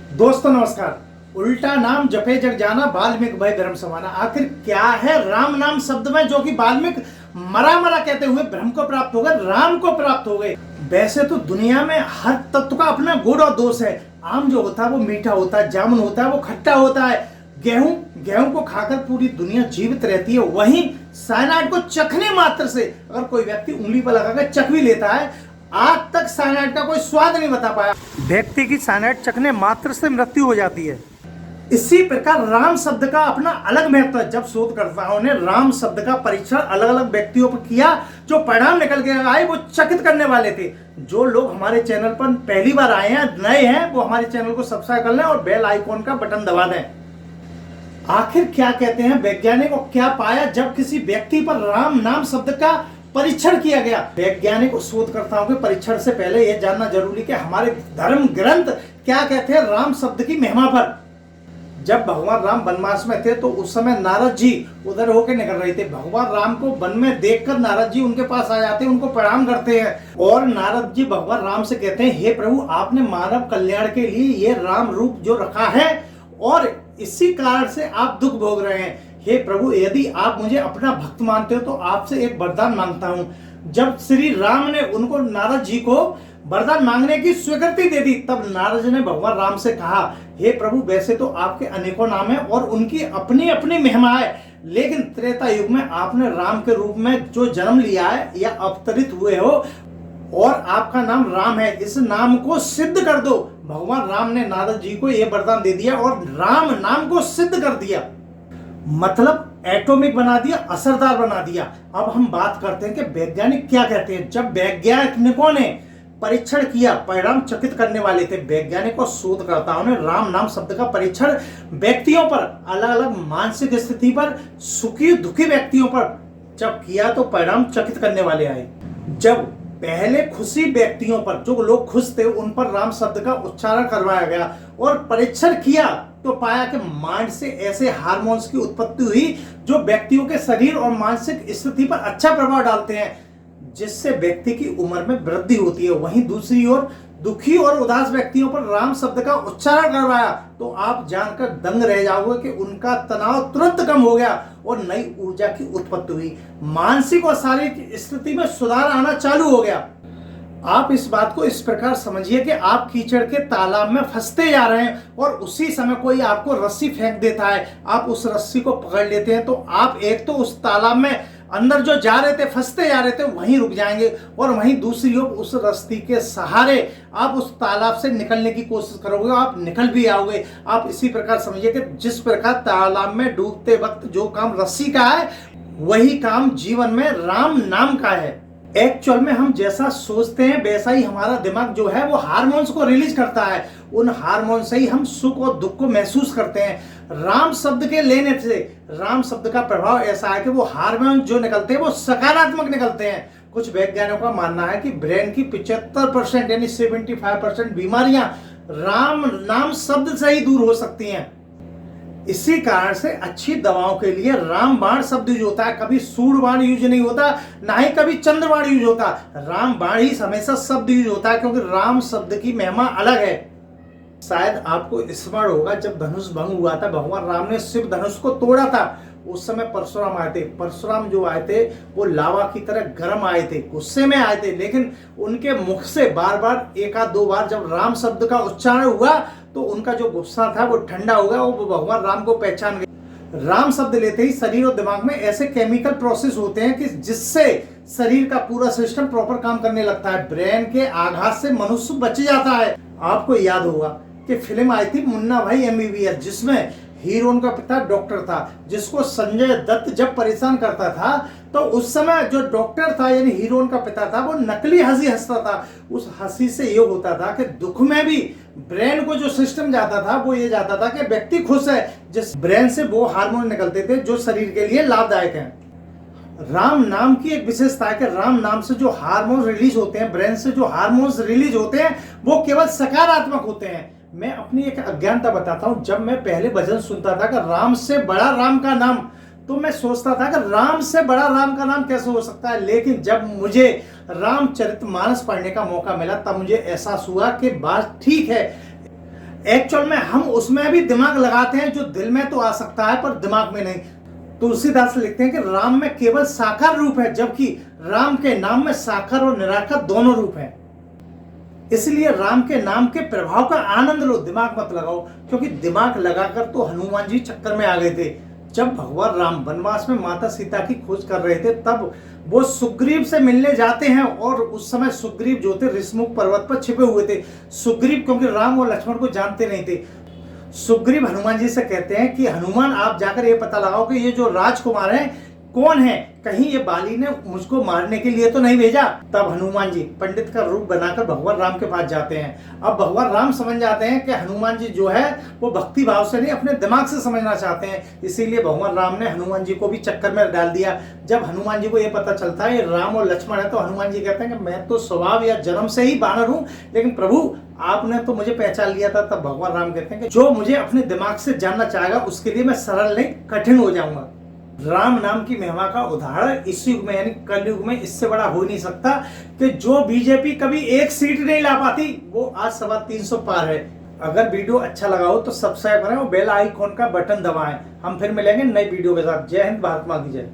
दोस्तों नमस्कार। उल्टा नाम जपे जग जाना, वाल्मीकि भय धर्म समाना। आखिर क्या है राम नाम शब्द में, जो कि वाल्मीकि मरा मरा कहते हुए ब्रह्म को प्राप्त हो गए, राम को प्राप्त हो गए। वैसे तो दुनिया में हर तत्व का अपना गुण और दोष है। आम जो होता है वो मीठा होता है, जामुन होता है वो खट्टा होता है, गेहूं गेहूं को खाकर पूरी दुनिया जीवित रहती है। वहीं साइनाइड को चखने मात्र से अगर कोई व्यक्ति उंगली पर लगाकर चख भी लेता है, आज तक साइनाइड का कोई स्वाद नहीं बता पाया। व्यक्ति की साइनाइड चखने मात्र से मृत्यु हो जाती है। इसी प्रकार राम शब्द का अपना अलग महत्व है। जब शोधकर्ताओं ने राम शब्द का परीक्षण अलग अलग व्यक्तियों पर किया, जो परिणाम निकल के आए वो चकित करने वाले थे। जो लोग हमारे चैनल पर पहली बार आए हैं, नए हैं, वो हमारे चैनल को सब्सक्राइब कर लें और बेल आइकॉन का बटन दबा दें। आखिर क्या कहते हैं वैज्ञानिक, को क्या पाया जब किसी व्यक्ति पर राम नाम शब्द का परीक्षण किया गया। वैज्ञानिक और शोधकर्ताओं के परीक्षण से पहले यह जानना जरूरी कि हमारे धर्म ग्रंथ क्या कहते हैं राम शब्द की महिमा पर। जब भगवान राम वनवास में थे तो उस समय नारद जी उधर होकर निकल रहे थे। भगवान राम को वन में देखकर नारद जी उनके पास आ जाते हैं, उनको प्रणाम करते हैं और नारद जी भगवान राम से कहते हैं, हे प्रभु, आपने मानव कल्याण के लिए ये राम रूप जो रखा है और इसी कारण से आप दुख भोग रहे हैं। हे प्रभु, यदि आप मुझे अपना भक्त मानते हो तो आपसे एक वरदान मांगता हूं। जब श्री राम ने उनको नारद जी को वरदान मांगने की स्वीकृति दे दी, तब नारद जी ने भगवान राम से कहा, हे प्रभु, वैसे तो आपके अनेकों नाम है और उनकी अपनी अपनी महिमा है, लेकिन त्रेता युग में आपने राम के रूप में जो जन्म लिया है या अवतरित हुए हो और आपका नाम राम है, इस नाम को सिद्ध कर दो। भगवान राम ने नारद जी को यह वरदान दे दिया और राम नाम को सिद्ध कर दिया, मतलब एटॉमिक बना दिया, असरदार बना दिया। अब हम बात करते हैं कि वैज्ञानिक क्या कहते हैं। जब वैज्ञानिकों ने परीक्षण किया, परिणाम चकित करने वाले थे। वैज्ञानिक और शोधकर्ताओं ने राम नाम शब्द का परीक्षण व्यक्तियों पर, अलग अलग मानसिक स्थिति पर, सुखी दुखी व्यक्तियों पर जब किया तो परिणाम चकित करने वाले आए। जब पहले खुशी व्यक्तियों पर, जो लोग खुश थे, उन पर राम शब्द का उच्चारण करवाया गया और परीक्षण किया तो पाया कि माइंड से ऐसे हार्मोन्स की उत्पत्ति हुई जो व्यक्तियों के शरीर और मानसिक स्थिति पर अच्छा प्रभाव डालते हैं, जिससे व्यक्ति की उम्र में वृद्धि होती है। वहीं दूसरी ओर दुखी और उदास व्यक्तियों पर राम शब्द का उच्चारण करवाया तो आप जानकर दंग रह जाओगे कि उनका तनाव तुरंत कम हो गया और नई ऊर्जा की उत्पत्ति हुई। मानसिक और शारीरिक स्थिति में सुधार आना चालू हो गया। आप इस बात को इस प्रकार समझिए कि आप कीचड़ के तालाब में फंसते जा रहे हैं और उसी समय कोई आपको रस्सी फेंक देता है। आप उस रस्सी को पकड़ लेते हैं तो आप एक तो उस तालाब में अंदर जो जा रहे थे, फंसते जा रहे थे, वहीं रुक जाएंगे और वहीं दूसरी ओर उस रस्सी के सहारे आप उस तालाब से निकलने की कोशिश करोगे, आप निकल भी आओगे। आप इसी प्रकार समझिए कि जिस प्रकार तालाब में डूबते वक्त जो काम रस्सी का है, वही काम जीवन में राम नाम का है। एक्चुअल में हम जैसा सोचते हैं वैसा ही हमारा दिमाग जो है वो हार्मोन्स को रिलीज करता है। उन हार्मोन से ही हम सुख और दुख को महसूस करते हैं। राम शब्द के लेने से राम शब्द का प्रभाव ऐसा है कि वो हार्मोन जो निकलते हैं वो सकारात्मक निकलते हैं। कुछ वैज्ञानिकों का मानना है कि ब्रेन की 75% यानी 75% बीमारियां राम नाम शब्द से ही दूर हो सकती हैं। इसी कारण से अच्छी दवाओं के लिए रामबाण शब्द यूज होता है। कभी सूर्यबाण यूज नहीं होता, ना ही कभी चंद्रबाण यूज होता। रामबाण ही हमेशा शब्द यूज होता है, क्योंकि राम शब्द की महिमा अलग है। शायद आपको स्मरण होगा, जब धनुष भंग हुआ था, भगवान राम ने शिव धनुष को तोड़ा था। उस समय परशुराम आए थे। परशुराम जो आए थे वो लावा की तरह गर्म आए थे, गुस्से में आए थे, लेकिन उनके मुख से बार बार, एक आध दो बार जब राम शब्द का उच्चारण हुआ तो उनका जो गुस्सा था वो ठंडा हो गया। वो भगवान राम को पहचान गए। राम शब्द लेते ही शरीर और दिमाग में ऐसे केमिकल प्रोसेस होते हैं कि जिससे शरीर का पूरा सिस्टम प्रॉपर काम करने लगता है। ब्रेन के आघात से मनुष्य बच जाता है। आपको याद होगा कि फिल्म आई थी मुन्ना भाई MBBS, जिसमें हीरोइन का पिता डॉक्टर था, जिसको संजय दत्त जब परेशान करता था तो उस समय जो डॉक्टर था यानी हीरोइन का पिता था, वो नकली हंसी हंसता था। उस हंसी से ये होता था कि दुख में भी ब्रेन को जो सिस्टम जाता था वो ये जाता था कि व्यक्ति खुश है। जिस ब्रेन से वो हार्मोन निकलते थे जो शरीर के लिए लाभदायक हैं। राम नाम की एक विशेषता है कि राम नाम से जो हार्मोन रिलीज होते हैं, ब्रेन से जो हार्मोन्स रिलीज होते हैं, वो केवल सकारात्मक होते हैं। मैं अपनी एक अज्ञानता बताता हूं। जब मैं पहले भजन सुनता था कि राम से बड़ा राम का नाम, तो मैं सोचता था कि राम से बड़ा राम का नाम कैसे हो सकता है। लेकिन जब मुझे रामचरितमानस पढ़ने का मौका मिला तब मुझे एहसास हुआ कि बात ठीक है। एक्चुअल में हम उसमें भी दिमाग लगाते हैं जो दिल में तो आ सकता है पर दिमाग में नहीं। तुलसीदास लिखते हैं कि राम में केवल साकार रूप है, जबकि राम के नाम में साकार और निराकार दोनों रूप हैं। इसलिए राम के नाम के प्रभाव का आनंद लो, दिमाग मत लगाओ, क्योंकि दिमाग लगाकर तो हनुमान जी चक्कर में आ गए थे। जब भगवान राम वनवास में माता सीता की खोज कर रहे थे तब वो सुग्रीव से मिलने जाते हैं, और उस समय सुग्रीव जो थे ऋषमुख पर्वत पर छिपे हुए थे। सुग्रीव क्योंकि राम और लक्ष्मण को जानते नहीं थे, सुग्रीव हनुमान जी से कहते हैं कि हनुमान आप जाकर ये पता लगाओ कि ये जो राजकुमार हैं कौन है, कहीं ये बाली ने मुझको मारने के लिए तो नहीं भेजा। तब हनुमान जी पंडित का रूप बनाकर भगवान राम के पास जाते हैं। अब भगवान राम समझ जाते हैं कि हनुमान जी जो है वो भक्ति भाव से नहीं अपने दिमाग से समझना चाहते हैं, इसीलिए भगवान राम ने हनुमान जी को भी चक्कर में डाल दिया। जब हनुमान जी को ये पता चलता है राम और लक्ष्मण है तो हनुमान जी कहते हैं कि मैं तो स्वभाव या जन्म से ही बानर हूं, लेकिन प्रभु आपने तो मुझे पहचान लिया था। तब भगवान राम कहते हैं कि जो मुझे अपने दिमाग से जानना चाहेगा उसके लिए मैं सरल नहीं कठिन हो जाऊंगा। राम नाम की महिमा का उदाहरण इस युग में यानी कलयुग में इससे बड़ा हो नहीं सकता कि जो बीजेपी कभी एक सीट नहीं ला पाती वो आज 350 पार है। अगर वीडियो अच्छा लगा हो तो सब्सक्राइब करें और बेल आइकॉन का बटन दबाएं। हम फिर मिलेंगे नई वीडियो के साथ। जय हिंद, भारत माता की जय।